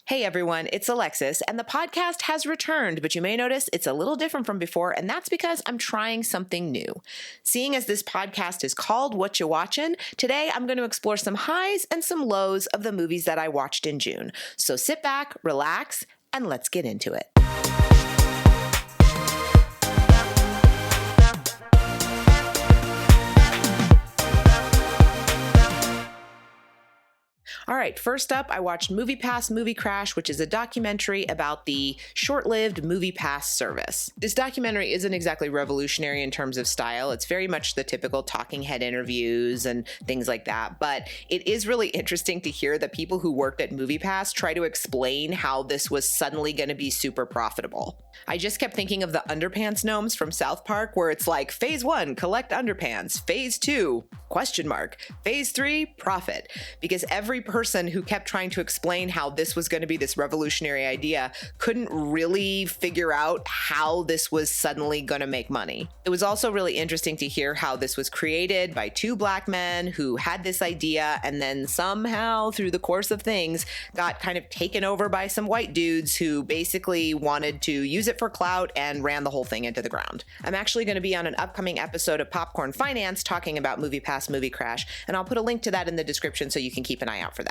Hey everyone, it's Alexis, and the podcast has returned, but you may notice it's a little different from before, and that's because I'm trying something new. Seeing as this podcast is called Whatcha Watchin, today I'm going to explore some highs and some lows of the movies that I watched in June. So sit back, relax, and let's get into it. All right, first up, I watched MoviePass MovieCrash, which is a documentary about the short-lived MoviePass service. This documentary isn't exactly revolutionary in terms of style. It's very much the typical talking head interviews and things like that, but it is really interesting to hear the people who worked at MoviePass try to explain how this was suddenly going to be super profitable. I just kept thinking of the underpants gnomes from South Park, where it's like, phase 1, collect underpants, phase 2, question mark, phase 3, profit, because every person who kept trying to explain how this was going to be this revolutionary idea couldn't really figure out how this was suddenly going to make money. It was also really interesting to hear how this was created by two black men who had this idea and then somehow through the course of things got kind of taken over by some white dudes who basically wanted to use it for clout and ran the whole thing into the ground. I'm actually going to be on an upcoming episode of Popcorn Finance talking about MoviePass MovieCrash, and I'll put a link to that in the description so you can keep an eye out for that.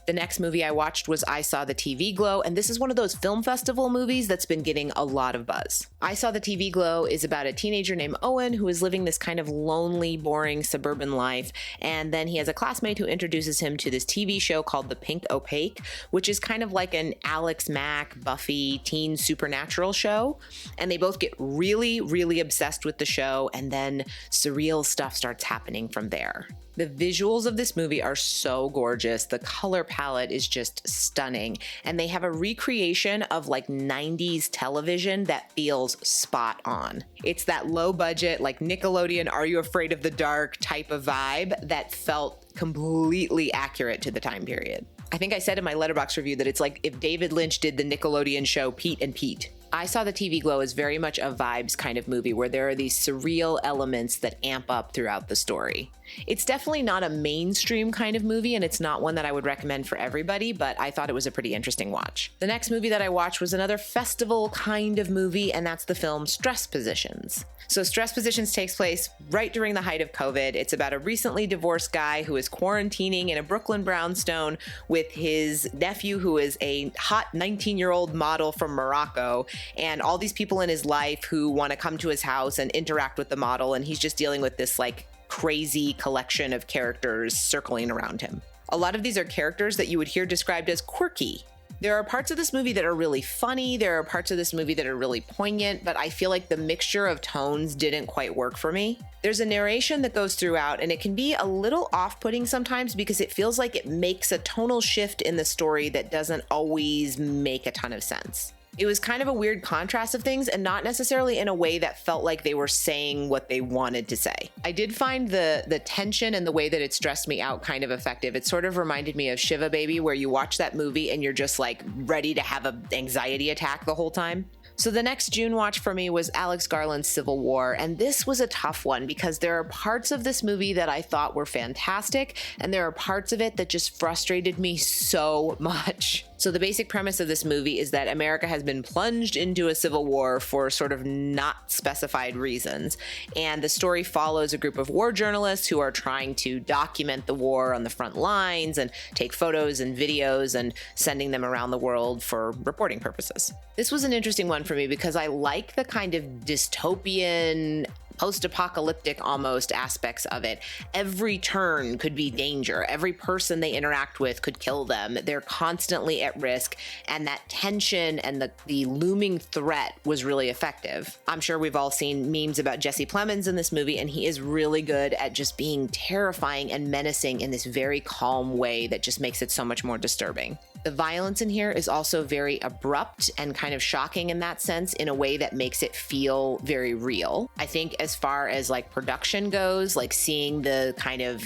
The next movie I watched was I Saw the TV Glow, and this is one of those film festival movies that's been getting a lot of buzz. I Saw the TV Glow is about a teenager named Owen who is living this kind of lonely, boring suburban life, and then he has a classmate who introduces him to this TV show called The Pink Opaque, which is kind of like an Alex Mack, Buffy, teen supernatural show, and they both get really, really obsessed with the show, and then surreal stuff starts happening from there. The visuals of this movie are so gorgeous. The color palette is just stunning. And they have a recreation of like 90s television that feels spot on. It's that low budget, like Nickelodeon, Are You Afraid of the Dark type of vibe that felt completely accurate to the time period. I think I said in my Letterboxd review that it's like if David Lynch did the Nickelodeon show Pete and Pete. I Saw the TV Glow is very much a vibes kind of movie where there are these surreal elements that amp up throughout the story. It's definitely not a mainstream kind of movie, and it's not one that I would recommend for everybody, but I thought it was a pretty interesting watch. The next movie that I watched was another festival kind of movie, and that's the film Stress Positions. So Stress Positions takes place right during the height of COVID. It's about a recently divorced guy who is quarantining in a Brooklyn brownstone with his nephew, who is a hot 19-year-old model from Morocco, and all these people in his life who want to come to his house and interact with the model, and he's just dealing with this like crazy collection of characters circling around him. A lot of these are characters that you would hear described as quirky. There are parts of this movie that are really funny, there are parts of this movie that are really poignant, but I feel like the mixture of tones didn't quite work for me. There's a narration that goes throughout, and it can be a little off-putting sometimes because it feels like it makes a tonal shift in the story that doesn't always make a ton of sense. It was kind of a weird contrast of things, and not necessarily in a way that felt like they were saying what they wanted to say. I did find the tension and the way that it stressed me out kind of effective. It sort of reminded me of Shiva Baby, where you watch that movie and you're just like ready to have an anxiety attack the whole time. So the next June watch for me was Alex Garland's Civil War, and this was a tough one because there are parts of this movie that I thought were fantastic, and there are parts of it that just frustrated me so much. So the basic premise of this movie is that America has been plunged into a civil war for sort of not specified reasons. And the story follows a group of war journalists who are trying to document the war on the front lines and take photos and videos and sending them around the world for reporting purposes. This was an interesting one for me because I like the kind of dystopian, post-apocalyptic almost aspects of it. Every turn could be danger. Every person they interact with could kill them. They're constantly at risk, and that tension and the looming threat was really effective. I'm sure we've all seen memes about Jesse Plemons in this movie, and he is really good at just being terrifying and menacing in this very calm way that just makes it so much more disturbing. The violence in here is also very abrupt and kind of shocking in that sense, in a way that makes it feel very real. I think as far as like production goes, like seeing the kind of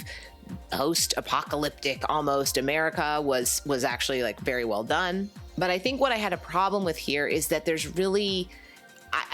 post-apocalyptic almost America was actually like very well done. But I think what I had a problem with here is that there's really,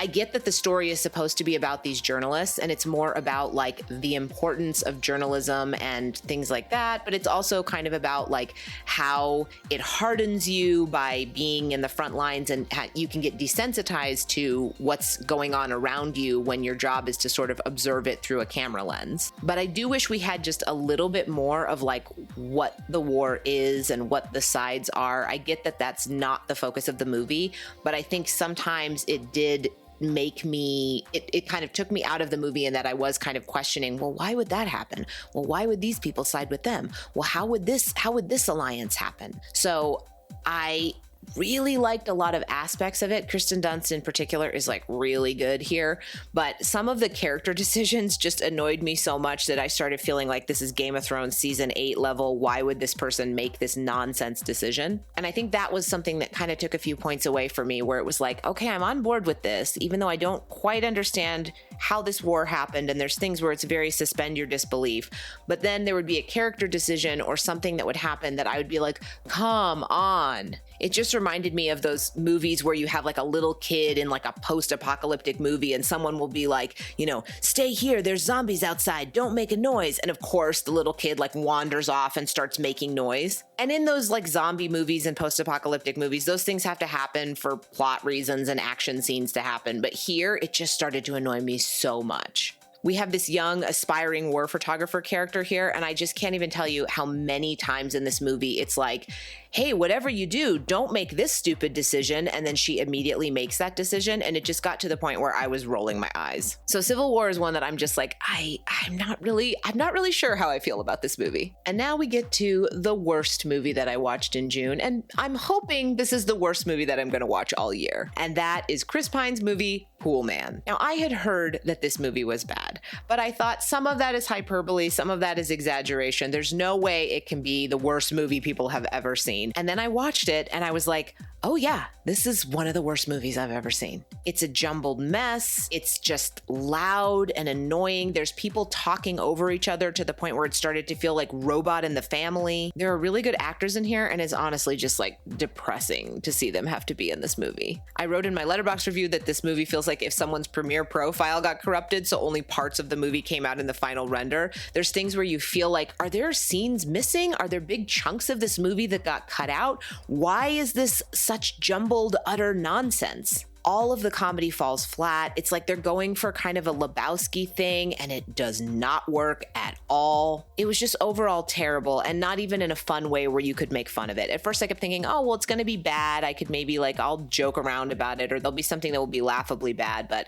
I get that the story is supposed to be about these journalists and it's more about like the importance of journalism and things like that, but it's also kind of about like how it hardens you by being in the front lines and you can get desensitized to what's going on around you when your job is to sort of observe it through a camera lens. But I do wish we had just a little bit more of like what the war is and what the sides are. I get that that's not the focus of the movie, but I think sometimes it did make me, it kind of took me out of the movie in that I was kind of questioning, well, why would that happen? Well, why would these people side with them? Well, how would this alliance happen? So I really liked a lot of aspects of it. Kristen Dunst in particular is like really good here, but some of the character decisions just annoyed me so much that I started feeling like this is Game of Thrones season 8 level. Why would this person make this nonsense decision? And I think that was something that kind of took a few points away for me, where it was like, okay, I'm on board with this, even though I don't quite understand how this war happened. And there's things where it's very suspend your disbelief, but then there would be a character decision or something that would happen that I would be like, come on. It just reminded me of those movies where you have like a little kid in like a post-apocalyptic movie and someone will be like, you know, stay here, there's zombies outside, don't make a noise. And of course, the little kid like wanders off and starts making noise. And in those like zombie movies and post-apocalyptic movies, those things have to happen for plot reasons and action scenes to happen. But here, it just started to annoy me so much. We have this young, aspiring war photographer character here, and I just can't even tell you how many times in this movie it's like, hey, whatever you do, don't make this stupid decision. And then she immediately makes that decision. And it just got to the point where I was rolling my eyes. So Civil War is one that I'm just like, I'm not really sure how I feel about this movie. And now we get to the worst movie that I watched in June. And I'm hoping this is the worst movie that I'm going to watch all year. And that is Chris Pine's movie, Poolman. Now, I had heard that this movie was bad, but I thought some of that is hyperbole, some of that is exaggeration. There's no way it can be the worst movie people have ever seen. And then I watched it and I was like, oh yeah, this is one of the worst movies I've ever seen. It's a jumbled mess. It's just loud and annoying. There's people talking over each other to the point where it started to feel like Robot in the Family. There are really good actors in here and it's honestly just like depressing to see them have to be in this movie. I wrote in my Letterboxd review that this movie feels like if someone's Premiere Pro file got corrupted, so only parts of the movie came out in the final render. There's things where you feel like, are there scenes missing? Are there big chunks of this movie that got cut out? Why is this such jumbled, utter nonsense? All of the comedy falls flat. It's like they're going for kind of a Lebowski thing and it does not work at all. It was just overall terrible and not even in a fun way where you could make fun of it. At first I kept thinking, oh, well, it's going to be bad. I could maybe like, I'll joke around about it or there'll be something that will be laughably bad, but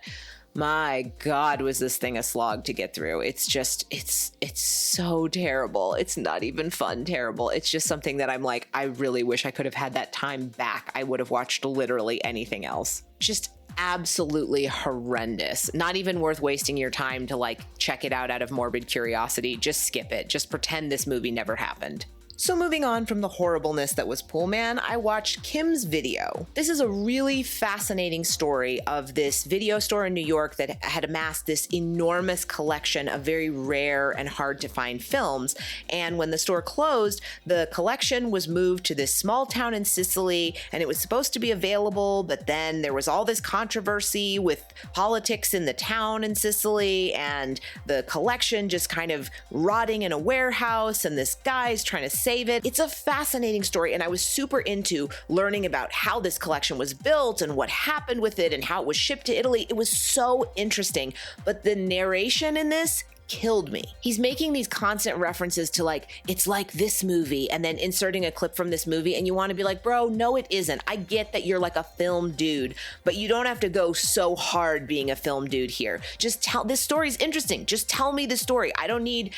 my God, was this thing a slog to get through. It's just, it's so terrible. It's not even fun terrible. It's just something that I'm like, I really wish I could have had that time back. I would have watched literally anything else. Just absolutely horrendous. Not even worth wasting your time to like check it out of morbid curiosity. Just skip it. Just pretend this movie never happened. So moving on from the horribleness that was Poolman, I watched Kim's Video. This is a really fascinating story of this video store in New York that had amassed this enormous collection of very rare and hard to find films. And when the store closed, the collection was moved to this small town in Sicily and it was supposed to be available, but then there was all this controversy with politics in the town in Sicily and the collection just kind of rotting in a warehouse and this guy's trying to save it. It's a fascinating story and I was super into learning about how this collection was built and what happened with it and how it was shipped to Italy. It was so interesting, but the narration in this killed me. He's making these constant references to like, it's like this movie and then inserting a clip from this movie and you want to be like, bro, no, it isn't. I get that you're like a film dude, but you don't have to go so hard being a film dude here. Just tell, this story's interesting. Just tell me the story. I don't need,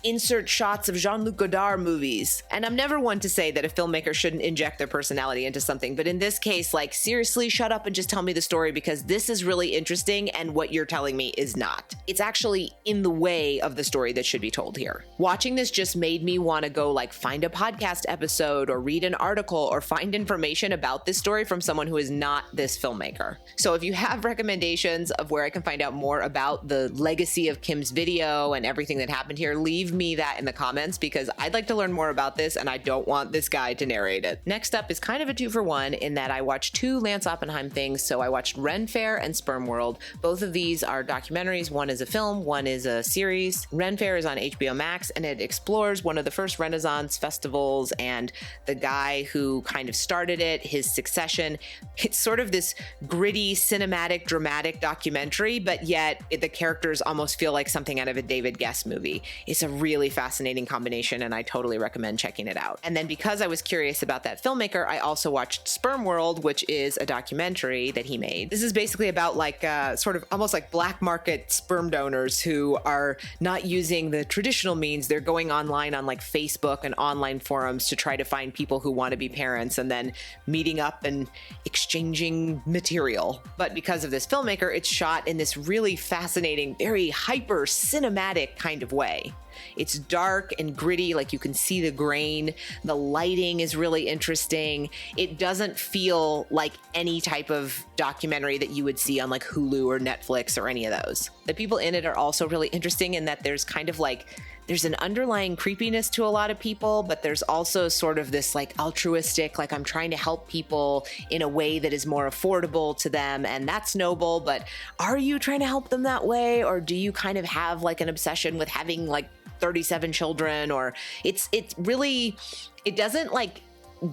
insert shots of Jean-Luc Godard movies. And I'm never one to say that a filmmaker shouldn't inject their personality into something, but in this case, like seriously, shut up and just tell me the story because this is really interesting and what you're telling me is not. It's actually in the way of the story that should be told here. Watching this just made me want to go like find a podcast episode or read an article or find information about this story from someone who is not this filmmaker. So if you have recommendations of where I can find out more about the legacy of Kim's video and everything that happened here, leave me that in the comments because I'd like to learn more about this and I don't want this guy to narrate it. Next up is kind of a 2-for-1 in that I watched 2 Lance Oppenheim things. So I watched Ren Faire and Spermworld. Both of these are documentaries. One is a film, one is a series. Ren Faire is on HBO Max and it explores one of the first Renaissance festivals and the guy who kind of started it, his succession. It's sort of this gritty, cinematic, dramatic documentary, but yet the characters almost feel like something out of a David Guest movie. It's a really fascinating combination and I totally recommend checking it out. And then because I was curious about that filmmaker, I also watched Spermworld, which is a documentary that he made. This is basically about like sort of almost like black market sperm donors who are not using the traditional means. They're going online on like Facebook and online forums to try to find people who want to be parents and then meeting up and exchanging material. But because of this filmmaker, it's shot in this really fascinating, very hyper cinematic kind of way. It's dark and gritty, like you can see the grain. The lighting is really interesting. It doesn't feel like any type of documentary that you would see on like Hulu or Netflix or any of those. The people in it are also really interesting in that there's kind of like, there's an underlying creepiness to a lot of people, but there's also sort of this like altruistic, like I'm trying to help people in a way that is more affordable to them. And that's noble, but are you trying to help them that way? Or do you kind of have like an obsession with having like 37 children? Or it doesn't like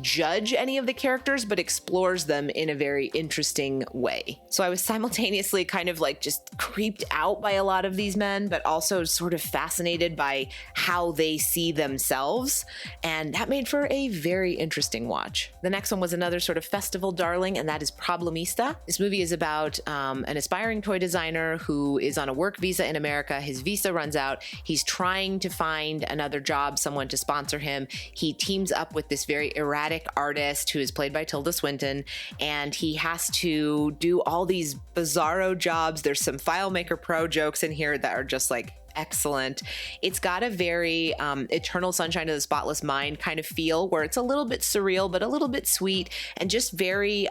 judge any of the characters, but explores them in a very interesting way. So I was simultaneously kind of like just creeped out by a lot of these men, but also sort of fascinated by how they see themselves. And that made for a very interesting watch. The next one was another sort of festival darling, and that is Problemista. This movie is about an aspiring toy designer who is on a work visa in America. His visa runs out. He's trying to find another job, someone to sponsor him. He teams up with this very erratic artist who is played by Tilda Swinton, and he has to do all these bizarro jobs. There's some FileMaker Pro jokes in here that are just like excellent. It's got a very Eternal Sunshine of the Spotless Mind kind of feel where it's a little bit surreal, but a little bit sweet and just very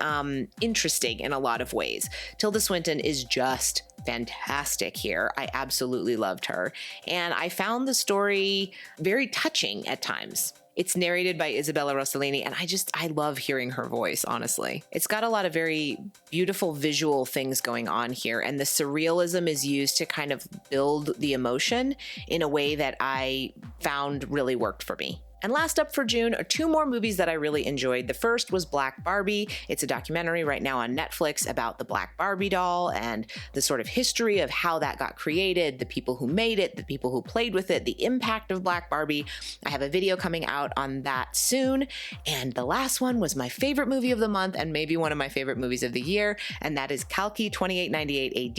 interesting in a lot of ways. Tilda Swinton is just fantastic here. I absolutely loved her. And I found the story very touching at times. It's narrated by Isabella Rossellini, and I love hearing her voice, honestly. It's got a lot of very beautiful visual things going on here, and the surrealism is used to kind of build the emotion in a way that I found really worked for me. And last up for June are 2 more movies that I really enjoyed. The first was Black Barbie. It's a documentary right now on Netflix about the Black Barbie doll and the sort of history of how that got created, the people who made it, the people who played with it, the impact of Black Barbie. I have a video coming out on that soon. And the last one was my favorite movie of the month and maybe one of my favorite movies of the year, and that is Kalki 2898 AD.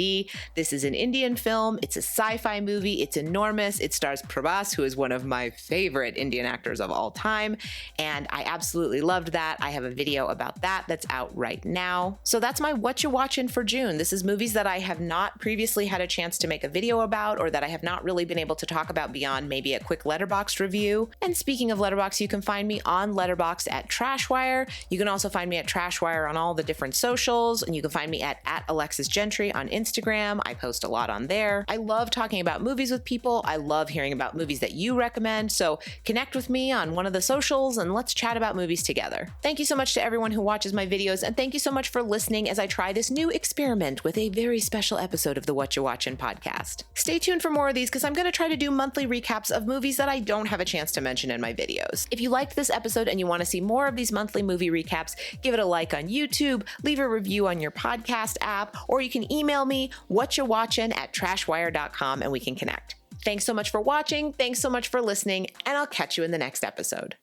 This is an Indian film. It's a sci-fi movie. It's enormous. It stars Prabhas, who is one of my favorite Indian actors of all time, and I absolutely loved that. I have a video about that that's out right now. So that's my Whatcha Watchin for June. This is movies that I have not previously had a chance to make a video about, or that I have not really been able to talk about beyond maybe a quick Letterboxd review. And speaking of Letterboxd, you can find me on Letterboxd at Trashwire. You can also find me at Trashwire on all the different socials, and you can find me at Alexis Gentry on Instagram. I post a lot on there. I love talking about movies with people. I love hearing about movies that you recommend, so connect with me on one of the socials and let's chat about movies together. Thank you so much to everyone who watches my videos, and thank you so much for listening as I try this new experiment with a very special episode of the Whatcha Watchin podcast. Stay tuned for more of these because I'm going to try to do monthly recaps of movies that I don't have a chance to mention in my videos. If you liked this episode and you want to see more of these monthly movie recaps, give it a like on YouTube, leave a review on your podcast app, or you can email me whatchawatchin@trashwire.com and we can connect. Thanks so much for watching, thanks so much for listening, and I'll catch you in the next episode.